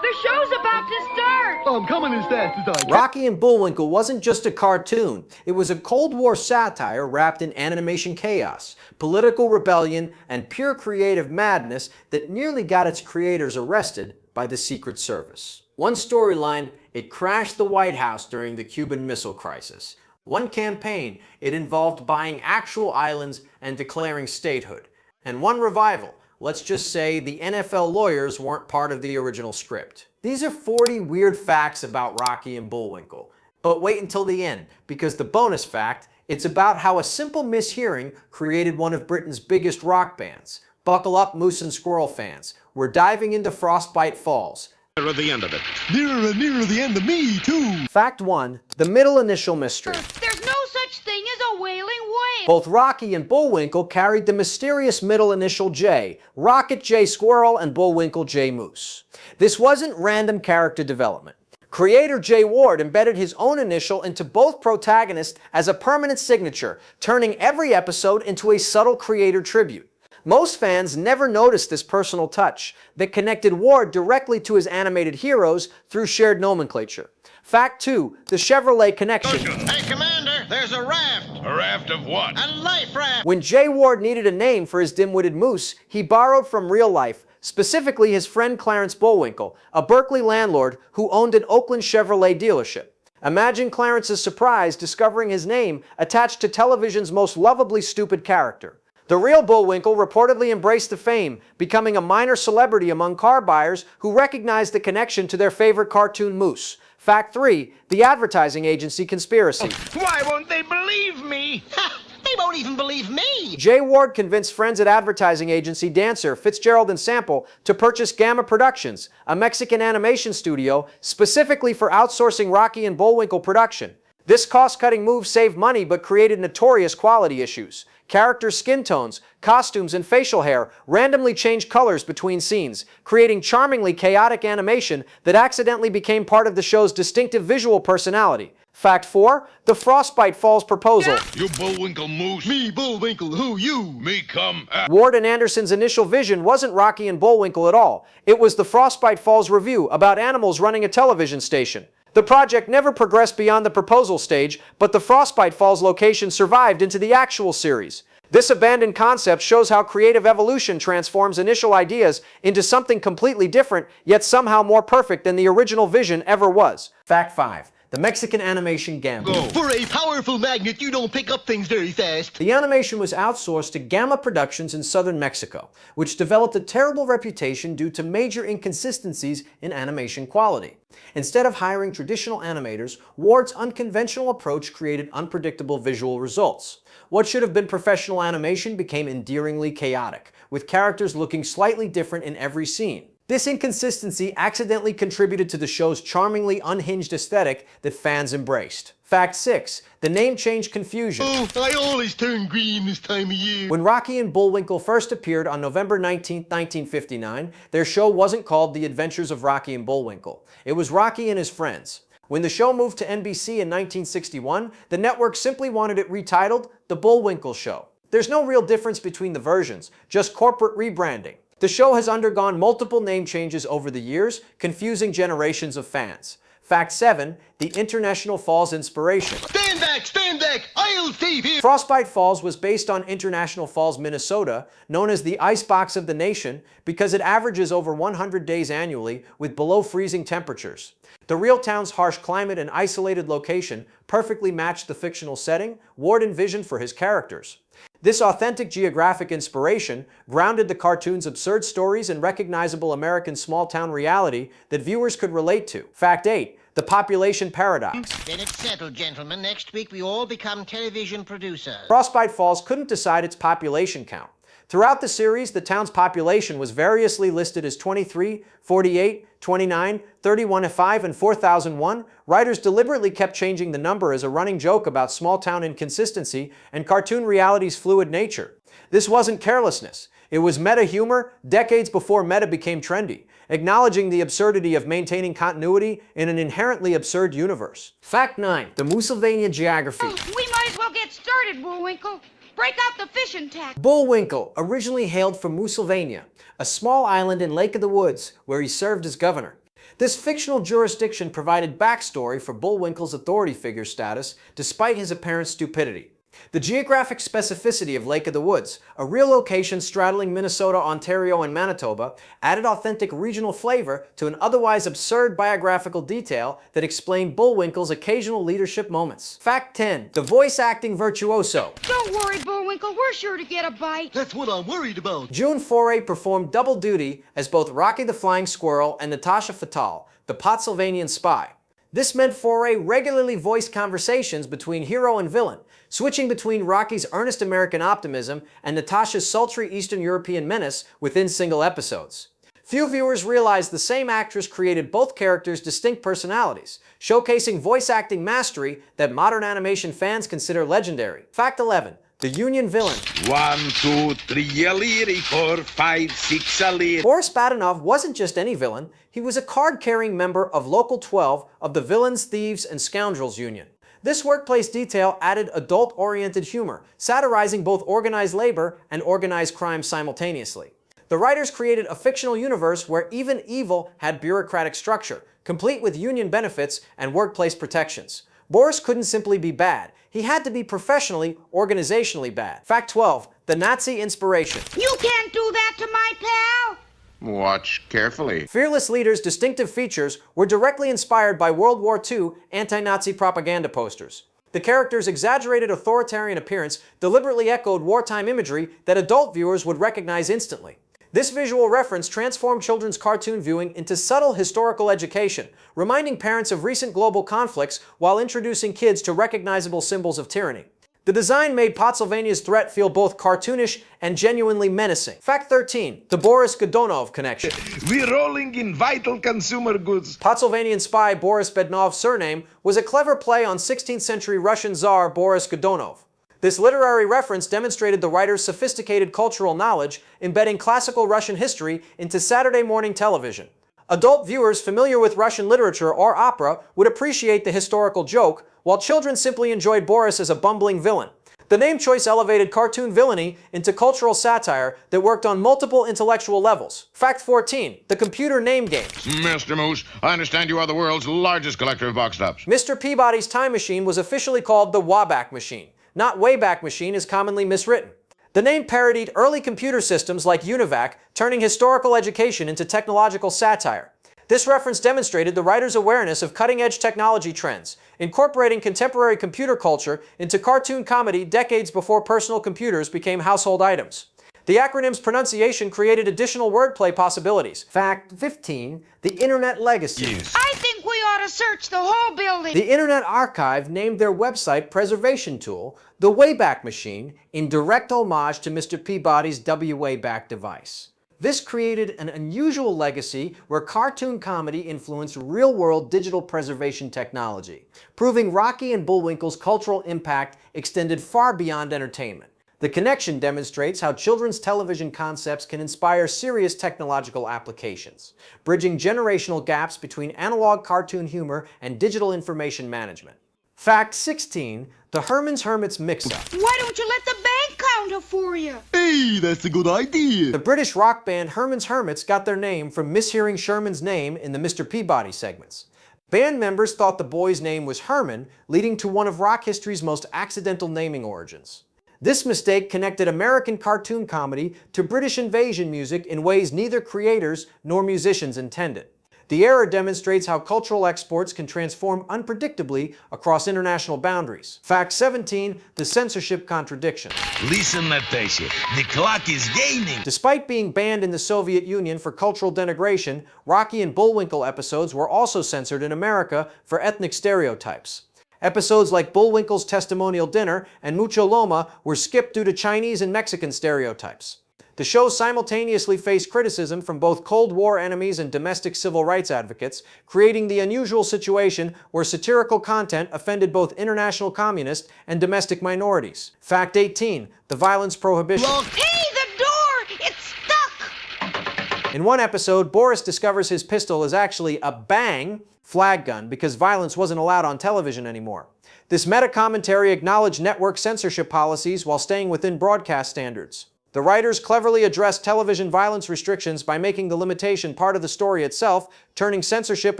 The show's about to start! I'm coming as fast as I can. Rocky and Bullwinkle wasn't just a cartoon. It was a Cold War satire wrapped in animation chaos, political rebellion, and pure creative madness that nearly got its creators arrested by the Secret Service. One storyline, it crashed the White House during the Cuban Missile Crisis. One campaign, it involved buying actual islands and declaring statehood. And one revival, let's just say the NFL lawyers weren't part of the original script. These are 40 weird facts about Rocky and Bullwinkle. But wait until the end, because the bonus fact, it's about how a simple mishearing created one of Britain's biggest rock bands. Buckle up, Moose and Squirrel fans. We're diving into Frostbite Falls. Nearer the end of it. Nearer and nearer the end of me, too. Fact 1. The middle initial mystery. There's no such thing as a wailing whale! Both Rocky and Bullwinkle carried the mysterious middle initial J, Rocket J Squirrel and Bullwinkle J Moose. This wasn't random character development. Creator Jay Ward embedded his own initial into both protagonists as a permanent signature, turning every episode into a subtle creator tribute. Most fans never noticed this personal touch that connected Ward directly to his animated heroes through shared nomenclature. Fact 2. The Chevrolet connection. Hey, Commander, there's a raft. A raft of what? A life raft. When Jay Ward needed a name for his dim-witted moose, he borrowed from real life, specifically his friend Clarence Bullwinkle, a Berkeley landlord who owned an Oakland Chevrolet dealership. Imagine Clarence's surprise discovering his name attached to television's most lovably stupid character. The real Bullwinkle reportedly embraced the fame, becoming a minor celebrity among car buyers who recognized the connection to their favorite cartoon moose. Fact 3. The advertising agency conspiracy. Why won't they believe me? Ha! They won't even believe me. Jay Ward convinced friends at advertising agency Dancer, Fitzgerald and Sample to purchase Gamma Productions, a Mexican animation studio specifically for outsourcing Rocky and Bullwinkle production. This cost-cutting move saved money but created notorious quality issues. Character skin tones, costumes, and facial hair randomly changed colors between scenes, creating charmingly chaotic animation that accidentally became part of the show's distinctive visual personality. Fact 4. The Frostbite Falls proposal. You Bullwinkle Moose. Me, Bullwinkle, who you? Me come. Ward and Anderson's initial vision wasn't Rocky and Bullwinkle at all. It was the Frostbite Falls Review about animals running a television station. The project never progressed beyond the proposal stage, but the Frostbite Falls location survived into the actual series. This abandoned concept shows how creative evolution transforms initial ideas into something completely different, yet somehow more perfect than the original vision ever was. Fact 5. The Mexican animation Gamma. For a powerful magnet, you don't pick up things very fast. The animation was outsourced to Gamma Productions in southern Mexico, which developed a terrible reputation due to major inconsistencies in animation quality. Instead of hiring traditional animators, Ward's unconventional approach created unpredictable visual results. What should have been professional animation became endearingly chaotic, with characters looking slightly different in every scene. This inconsistency accidentally contributed to the show's charmingly unhinged aesthetic that fans embraced. Fact 6. The name change confusion. Oh, I always turn green this time of year. When Rocky and Bullwinkle first appeared on November 19, 1959, their show wasn't called The Adventures of Rocky and Bullwinkle. It was Rocky and His Friends. When the show moved to NBC in 1961, the network simply wanted it retitled The Bullwinkle Show. There's no real difference between the versions, just corporate rebranding. The show has undergone multiple name changes over the years, confusing generations of fans. Fact 7. The International Falls inspiration. Stand back, I'll save him. Frostbite Falls was based on International Falls, Minnesota, known as the icebox of the nation because it averages over 100 days annually with below freezing temperatures. The real town's harsh climate and isolated location perfectly matched the fictional setting Ward envisioned for his characters. This authentic geographic inspiration grounded the cartoon's absurd stories in recognizable American small-town reality that viewers could relate to. Fact 8. The population paradox. Then it's settled, gentlemen. Next week we all become television producers. Frostbite Falls couldn't decide its population count. Throughout the series, the town's population was variously listed as 23, 48, 29, 3105, and 4001. Writers deliberately kept changing the number as a running joke about small-town inconsistency and cartoon reality's fluid nature. This wasn't carelessness. It was meta humor decades before meta became trendy, acknowledging the absurdity of maintaining continuity in an inherently absurd universe. Fact 9. The Moosylvania geography. Oh, we might as well get started, Bullwinkle. Break out the fishing tackle. Bullwinkle originally hailed from Moosylvania, a small island in Lake of the Woods where he served as governor. This fictional jurisdiction provided backstory for Bullwinkle's authority figure status despite his apparent stupidity. The geographic specificity of Lake of the Woods, a real location straddling Minnesota, Ontario, and Manitoba, added authentic regional flavor to an otherwise absurd biographical detail that explained Bullwinkle's occasional leadership moments. Fact 10. The voice acting virtuoso. Don't worry, Bullwinkle. We're sure to get a bite. That's what I'm worried about. June Foray performed double duty as both Rocky the Flying Squirrel and Natasha Fatal, the Potsylvanian spy. This meant Foray regularly voiced conversations between hero and villain, switching between Rocky's earnest American optimism and Natasha's sultry Eastern European menace within single episodes. Few viewers realized the same actress created both characters' distinct personalities, showcasing voice acting mastery that modern animation fans consider legendary. Fact 11. The Union villain. 1, 2, 3, a liri, 4, 5, 6, a liri. Boris Badenov wasn't just any villain, he was a card-carrying member of Local 12 of the Villains, Thieves, and Scoundrels Union. This workplace detail added adult-oriented humor, satirizing both organized labor and organized crime simultaneously. The writers created a fictional universe where even evil had bureaucratic structure, complete with union benefits and workplace protections. Boris couldn't simply be bad. He had to be professionally, organizationally bad. Fact 12. The Nazi inspiration. You can't do that to my pal. Watch carefully. Fearless Leader's distinctive features were directly inspired by World War II anti-Nazi propaganda posters. The character's exaggerated authoritarian appearance deliberately echoed wartime imagery that adult viewers would recognize instantly. This visual reference transformed children's cartoon viewing into subtle historical education, reminding parents of recent global conflicts while introducing kids to recognizable symbols of tyranny. The design made Potsylvania's threat feel both cartoonish and genuinely menacing. Fact 13. The Boris Badenov connection. We're rolling in vital consumer goods. Potsylvanian spy Boris Badenov's surname was a clever play on 16th century Russian Tsar Boris Godunov. This literary reference demonstrated the writer's sophisticated cultural knowledge, embedding classical Russian history into Saturday morning television. Adult viewers familiar with Russian literature or opera would appreciate the historical joke, while children simply enjoyed Boris as a bumbling villain. The name choice elevated cartoon villainy into cultural satire that worked on multiple intellectual levels. Fact 14. The computer name game. Mr. Moose, I understand you are the world's largest collector of box tops. Mr. Peabody's time machine was officially called the Waback Machine. Not Wayback Machine is commonly miswritten. The name parodied early computer systems like UNIVAC, turning historical education into technological satire. This reference demonstrated the writer's awareness of cutting-edge technology trends, incorporating contemporary computer culture into cartoon comedy decades before personal computers became household items. The acronym's pronunciation created additional wordplay possibilities. Fact 15. The Internet legacy. Yes. I think we ought to search the whole building. The Internet Archive named their website preservation tool the Wayback Machine in direct homage to Mr. Peabody's W-Wayback device. This created an unusual legacy where cartoon comedy influenced real-world digital preservation technology, proving Rocky and Bullwinkle's cultural impact extended far beyond entertainment. The connection demonstrates how children's television concepts can inspire serious technological applications, bridging generational gaps between analog cartoon humor and digital information management. Fact 16. The Herman's Hermits mix-up. Why don't you let the bank counter for you? Hey, that's a good idea. The British rock band Herman's Hermits got their name from mishearing Sherman's name in the Mr. Peabody segments. Band members thought the boy's name was Herman, leading to one of rock history's most accidental naming origins. This mistake connected American cartoon comedy to British invasion music in ways neither creators nor musicians intended. The error demonstrates how cultural exports can transform unpredictably across international boundaries. Fact 17. The censorship contradiction. Listen, Natasha, the clock is gaining. Despite being banned in the Soviet Union for cultural denigration, Rocky and Bullwinkle episodes were also censored in America for ethnic stereotypes. Episodes like Bullwinkle's Testimonial Dinner and Mucho Loma were skipped due to Chinese and Mexican stereotypes. The show simultaneously faced criticism from both Cold War enemies and domestic civil rights advocates, creating the unusual situation where satirical content offended both international communist and domestic minorities. Fact 18. The violence prohibition. Hey, the door! It's stuck! In one episode, Boris discovers his pistol is actually a bang flag gun because violence wasn't allowed on television anymore. This meta-commentary acknowledged network censorship policies while staying within broadcast standards. The writers cleverly addressed television violence restrictions by making the limitation part of the story itself, turning censorship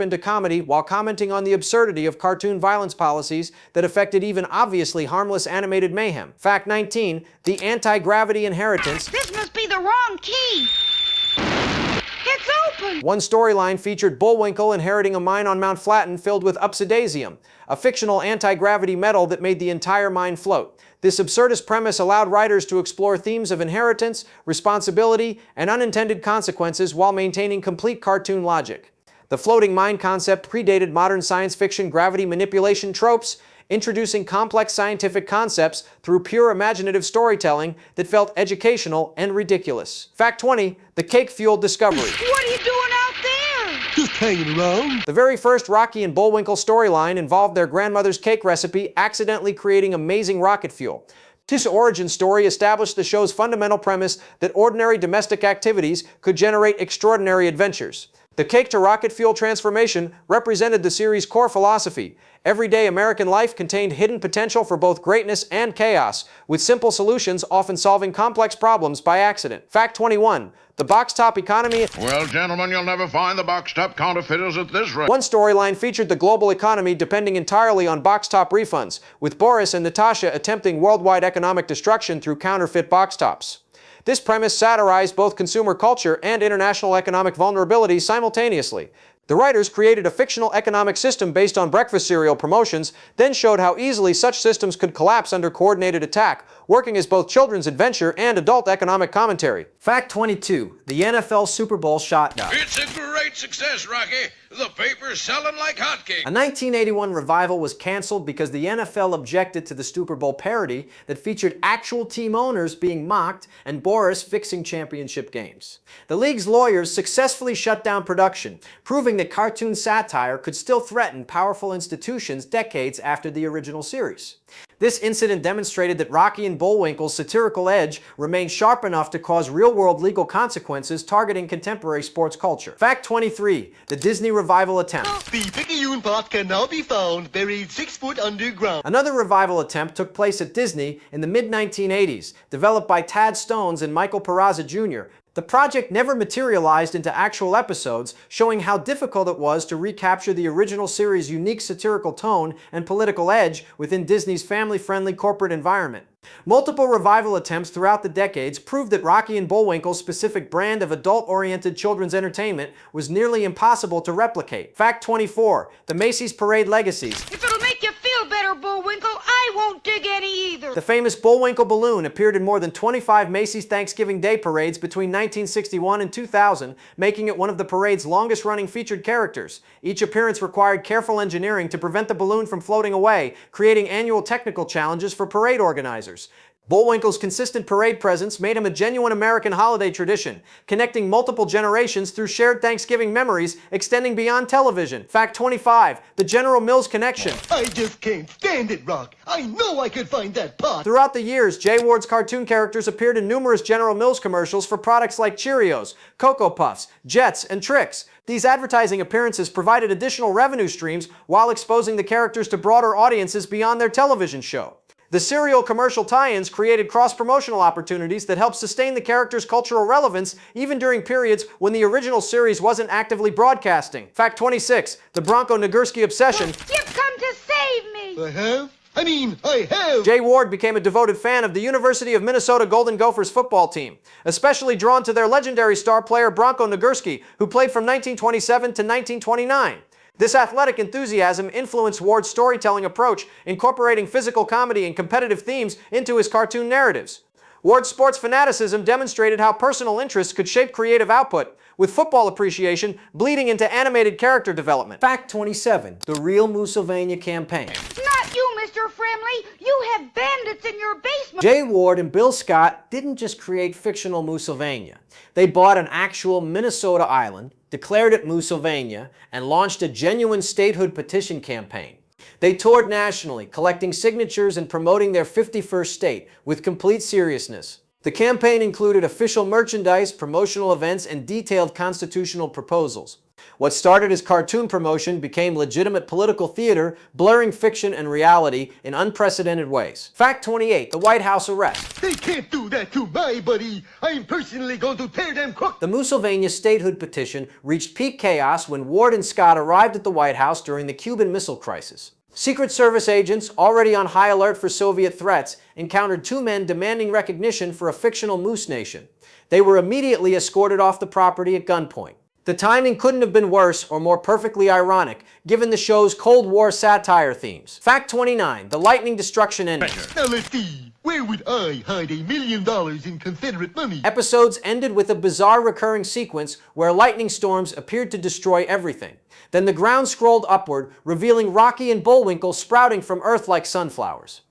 into comedy while commenting on the absurdity of cartoon violence policies that affected even obviously harmless animated mayhem. Fact 19, the anti-gravity inheritance. This must be the wrong key. It's open. One storyline featured Bullwinkle inheriting a mine on Mount Flatten filled with upsidasium, a fictional anti-gravity metal that made the entire mine float. This absurdist premise allowed writers to explore themes of inheritance, responsibility, and unintended consequences while maintaining complete cartoon logic. The floating mine concept predated modern science fiction gravity manipulation tropes, introducing complex scientific concepts through pure imaginative storytelling that felt educational and ridiculous. Fact 20, the cake-fueled discovery. What are you doing out there? Just hanging around. The very first Rocky and Bullwinkle storyline involved their grandmother's cake recipe accidentally creating amazing rocket fuel. This origin story established the show's fundamental premise that ordinary domestic activities could generate extraordinary adventures. The cake-to-rocket fuel transformation represented the series' core philosophy. Everyday American life contained hidden potential for both greatness and chaos, with simple solutions often solving complex problems by accident. Fact 21. The box-top economy. Well, gentlemen, you'll never find the box-top counterfeiters at this rate. One storyline featured the global economy depending entirely on box-top refunds, with Boris and Natasha attempting worldwide economic destruction through counterfeit box-tops. This premise satirized both consumer culture and international economic vulnerability simultaneously. The writers created a fictional economic system based on breakfast cereal promotions, then showed how easily such systems could collapse under coordinated attack, working as both children's adventure and adult economic commentary. Fact 22. The NFL Super Bowl shotgun. It's a great success, Rocky. The paper's selling like hotcakes. A 1981 revival was canceled because the NFL objected to the Super Bowl parody that featured actual team owners being mocked and Boris fixing championship games. The league's lawyers successfully shut down production, proving that cartoon satire could still threaten powerful institutions decades after the original series. This incident demonstrated that Rocky and Bullwinkle's satirical edge remained sharp enough to cause real-world legal consequences targeting contemporary sports culture. Fact 23. The Disney revival attempt. The Picayune pot can now be found buried 6 foot underground. Another revival attempt took place at Disney in the mid-1980s, developed by Tad Stones and Michael Peraza Jr. The project never materialized into actual episodes, showing how difficult it was to recapture the original series' unique satirical tone and political edge within Disney's family-friendly corporate environment. Multiple revival attempts throughout the decades proved that Rocky and Bullwinkle's specific brand of adult-oriented children's entertainment was nearly impossible to replicate. Fact 24. The Macy's Parade Legacies. If it'll make you feel better, Bullwinkle, I won't dig any either. The famous Bullwinkle balloon appeared in more than 25 Macy's Thanksgiving Day parades between 1961 and 2000, making it one of the parade's longest-running featured characters. Each appearance required careful engineering to prevent the balloon from floating away, creating annual technical challenges for parade organizers. Bullwinkle's consistent parade presence made him a genuine American holiday tradition, connecting multiple generations through shared Thanksgiving memories extending beyond television. Fact 25. The General Mills connection. I just can't stand it, Rock. I know I could find that pot. Throughout the years, Jay Ward's cartoon characters appeared in numerous General Mills commercials for products like Cheerios, Cocoa Puffs, Jets, and Trix. These advertising appearances provided additional revenue streams while exposing the characters to broader audiences beyond their television show. The cereal commercial tie-ins created cross-promotional opportunities that helped sustain the character's cultural relevance even during periods when the original series wasn't actively broadcasting. Fact 26. The Bronco Nagurski obsession. You've come to save me. I have? I have! Jay Ward became a devoted fan of the University of Minnesota Golden Gophers football team, especially drawn to their legendary star player Bronco Nagurski, who played from 1927 to 1929. This athletic enthusiasm influenced Ward's storytelling approach, incorporating physical comedy and competitive themes into his cartoon narratives. Ward's sports fanaticism demonstrated how personal interests could shape creative output, with football appreciation bleeding into animated character development. Fact 27. The Real Moosylvania campaign. Not you, Mr. Fremley. You have bandits in your basement. Jay Ward and Bill Scott didn't just create fictional Moosylvania. They bought an actual Minnesota island, declared it Moosylvania, and launched a genuine statehood petition campaign. They toured nationally, collecting signatures and promoting their 51st state with complete seriousness. The campaign included official merchandise, promotional events, and detailed constitutional proposals. What started as cartoon promotion became legitimate political theater, blurring fiction and reality in unprecedented ways. Fact 28, the White House arrest. They can't do that to my buddy. I'm personally going to tear them crook. The Moosylvania statehood petition reached peak chaos when Ward and Scott arrived at the White House during the Cuban Missile Crisis. Secret Service agents, already on high alert for Soviet threats, encountered two men demanding recognition for a fictional moose nation. They were immediately escorted off the property at gunpoint. The timing couldn't have been worse or more perfectly ironic, given the show's Cold War satire themes. Fact 29, the lightning destruction ending. Now let's see. Where would I hide $1 million in Confederate money? Episodes ended with a bizarre recurring sequence where lightning storms appeared to destroy everything. Then the ground scrolled upward, revealing Rocky and Bullwinkle sprouting from Earth like sunflowers.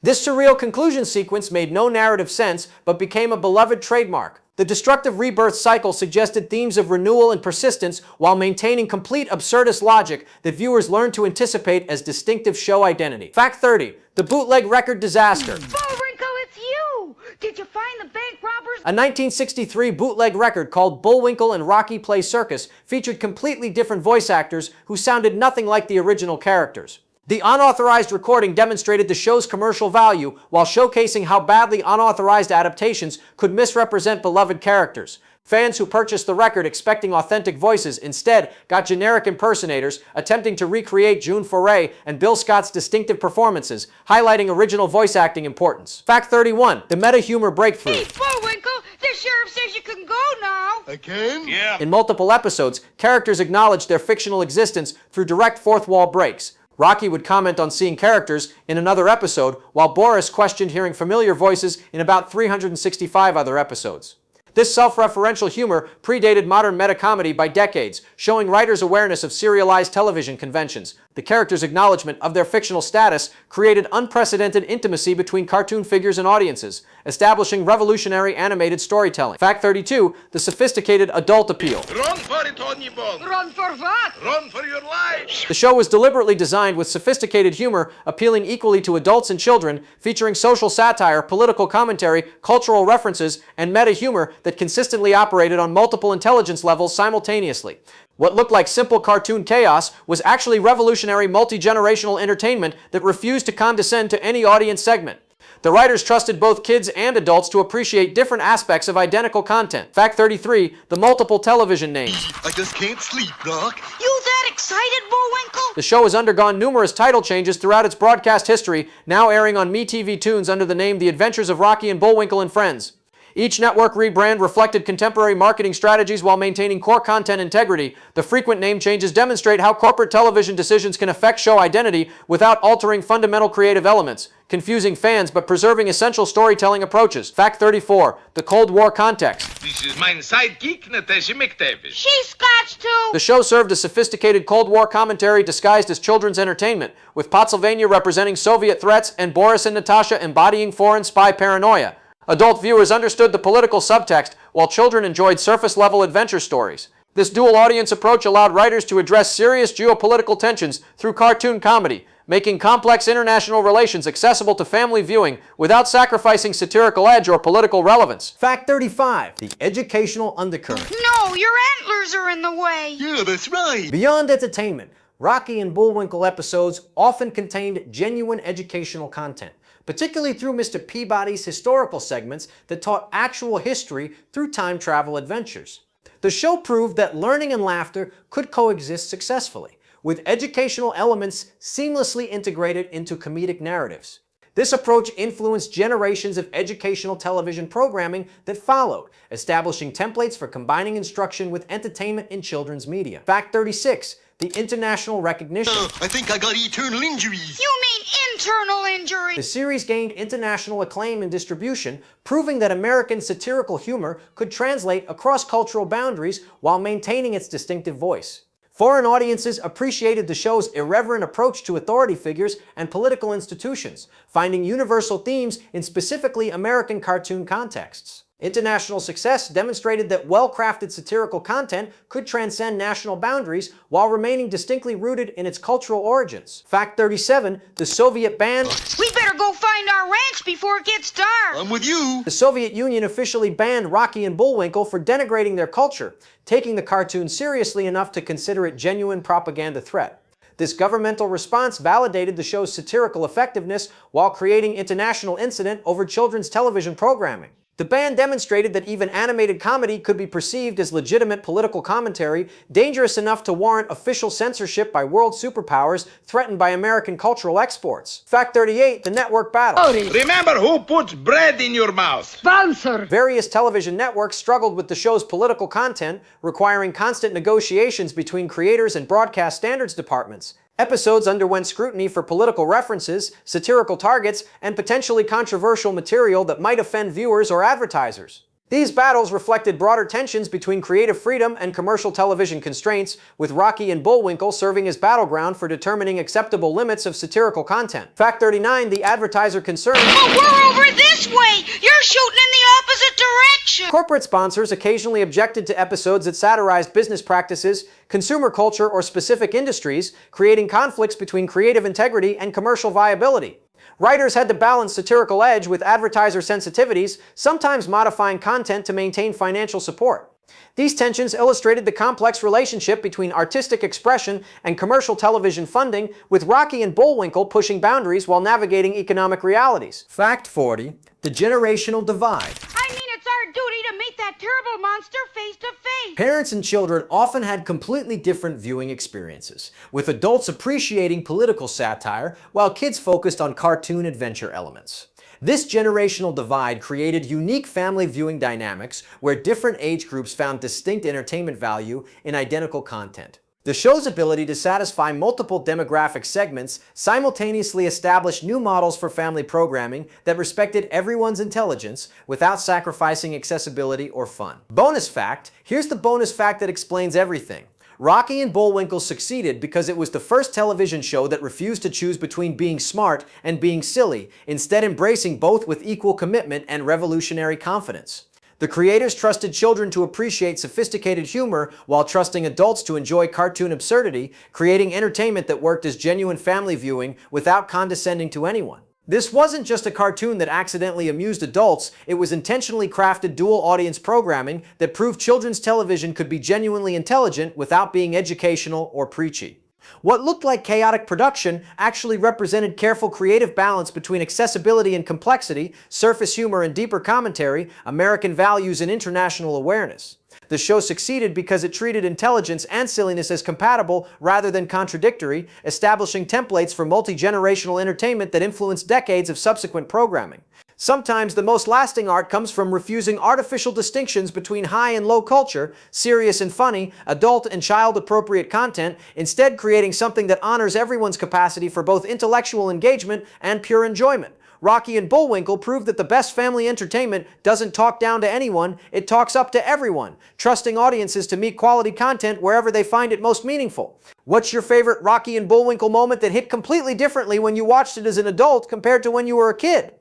This surreal conclusion sequence made no narrative sense, but became a beloved trademark. The destructive rebirth cycle suggested themes of renewal and persistence while maintaining complete absurdist logic that viewers learned to anticipate as distinctive show identity. Fact 30, the bootleg record disaster. Bullwinkle, it's you! Did you find the bank robbers? A 1963 bootleg record called Bullwinkle and Rocky Play Circus featured completely different voice actors who sounded nothing like the original characters. The unauthorized recording demonstrated the show's commercial value while showcasing how badly unauthorized adaptations could misrepresent beloved characters. Fans who purchased the record expecting authentic voices instead got generic impersonators attempting to recreate June Foray and Bill Scott's distinctive performances, highlighting original voice acting importance. Fact 31, the meta-humor breakthrough. Hey, Bullwinkle, the sheriff says you can go now. I can? Yeah. In multiple episodes, characters acknowledged their fictional existence through direct fourth-wall breaks. Rocky would comment on seeing characters in another episode, while Boris questioned hearing familiar voices in about 365 other episodes. This self-referential humor predated modern meta-comedy by decades, showing writers' awareness of serialized television conventions. The characters' acknowledgement of their fictional status created unprecedented intimacy between cartoon figures and audiences, establishing revolutionary animated storytelling. Fact 32, the sophisticated adult appeal. Run for it, Honeyboy. Run for what? Run for your life. The show was deliberately designed with sophisticated humor appealing equally to adults and children, featuring social satire, political commentary, cultural references, and meta-humor that consistently operated on multiple intelligence levels simultaneously. What looked like simple cartoon chaos was actually revolutionary multi-generational entertainment that refused to condescend to any audience segment. The writers trusted both kids and adults to appreciate different aspects of identical content. Fact 33, the multiple television names. I just can't sleep, Doc. You that excited, Bullwinkle? The show has undergone numerous title changes throughout its broadcast history, now airing on MeTV Tunes under the name The Adventures of Rocky and Bullwinkle and Friends. Each network rebrand reflected contemporary marketing strategies while maintaining core content integrity. The frequent name changes demonstrate how corporate television decisions can affect show identity without altering fundamental creative elements, confusing fans but preserving essential storytelling approaches. Fact 34, the Cold War context. This is my sidekick, Natasha McTavish. She's Scotch, too. The show served as sophisticated Cold War commentary disguised as children's entertainment, with Moosylvania representing Soviet threats and Boris and Natasha embodying foreign spy paranoia. Adult viewers understood the political subtext, while children enjoyed surface-level adventure stories. This dual audience approach allowed writers to address serious geopolitical tensions through cartoon comedy, making complex international relations accessible to family viewing without sacrificing satirical edge or political relevance. Fact 35, the educational undercurrent. No, your antlers are in the way. Yeah, that's right. Beyond entertainment, Rocky and Bullwinkle episodes often contained genuine educational content, particularly through Mr. Peabody's historical segments that taught actual history through time travel adventures. The show proved that learning and laughter could coexist successfully, with educational elements seamlessly integrated into comedic narratives. This approach influenced generations of educational television programming that followed, establishing templates for combining instruction with entertainment in children's media. Fact 36, the international recognition. I think I got eternal injuries. You mean internal injury? The series gained international acclaim and distribution, proving that American satirical humor could translate across cultural boundaries while maintaining its distinctive voice. Foreign audiences appreciated the show's irreverent approach to authority figures and political institutions, finding universal themes in specifically American cartoon contexts. International success demonstrated that well-crafted satirical content could transcend national boundaries while remaining distinctly rooted in its cultural origins. Fact 37, the Soviet ban... We better go find our ranch before it gets dark. I'm with you. The Soviet Union officially banned Rocky and Bullwinkle for denigrating their culture, taking the cartoon seriously enough to consider it genuine propaganda threat. This governmental response validated the show's satirical effectiveness while creating international incident over children's television programming. The ban demonstrated that even animated comedy could be perceived as legitimate political commentary, dangerous enough to warrant official censorship by world superpowers threatened by American cultural exports. Fact 38, the network battle. Remember who puts bread in your mouth. Sponsor. Various television networks struggled with the show's political content, requiring constant negotiations between creators and broadcast standards departments. Episodes underwent scrutiny for political references, satirical targets, and potentially controversial material that might offend viewers or advertisers. These battles reflected broader tensions between creative freedom and commercial television constraints, with Rocky and Bullwinkle serving as battleground for determining acceptable limits of satirical content. Fact 39, the advertiser concern. But we're over this way. You're shooting in the opposite direction. Corporate sponsors occasionally objected to episodes that satirized business practices, consumer culture, or specific industries, creating conflicts between creative integrity and commercial viability. Writers had to balance satirical edge with advertiser sensitivities, sometimes modifying content to maintain financial support. These tensions illustrated the complex relationship between artistic expression and commercial television funding, with Rocky and Bullwinkle pushing boundaries while navigating economic realities. Fact 40, the generational divide. I mean, it's our duty to meet that terrible monster face to face. Parents and children often had completely different viewing experiences, with adults appreciating political satire while kids focused on cartoon adventure elements. This generational divide created unique family viewing dynamics where different age groups found distinct entertainment value in identical content. The show's ability to satisfy multiple demographic segments simultaneously established new models for family programming that respected everyone's intelligence without sacrificing accessibility or fun. Bonus fact, here's the bonus fact that explains everything. Rocky and Bullwinkle succeeded because it was the first television show that refused to choose between being smart and being silly, instead embracing both with equal commitment and revolutionary confidence. The creators trusted children to appreciate sophisticated humor while trusting adults to enjoy cartoon absurdity, creating entertainment that worked as genuine family viewing without condescending to anyone. This wasn't just a cartoon that accidentally amused adults, it was intentionally crafted dual-audience programming that proved children's television could be genuinely intelligent without being educational or preachy. What looked like chaotic production actually represented careful creative balance between accessibility and complexity, surface humor and deeper commentary, American values and international awareness. The show succeeded because it treated intelligence and silliness as compatible rather than contradictory, establishing templates for multi-generational entertainment that influenced decades of subsequent programming. Sometimes the most lasting art comes from refusing artificial distinctions between high and low culture, serious and funny, adult and child-appropriate content, instead creating something that honors everyone's capacity for both intellectual engagement and pure enjoyment. Rocky and Bullwinkle proved that the best family entertainment doesn't talk down to anyone, it talks up to everyone, trusting audiences to meet quality content wherever they find it most meaningful. What's your favorite Rocky and Bullwinkle moment that hit completely differently when you watched it as an adult compared to when you were a kid?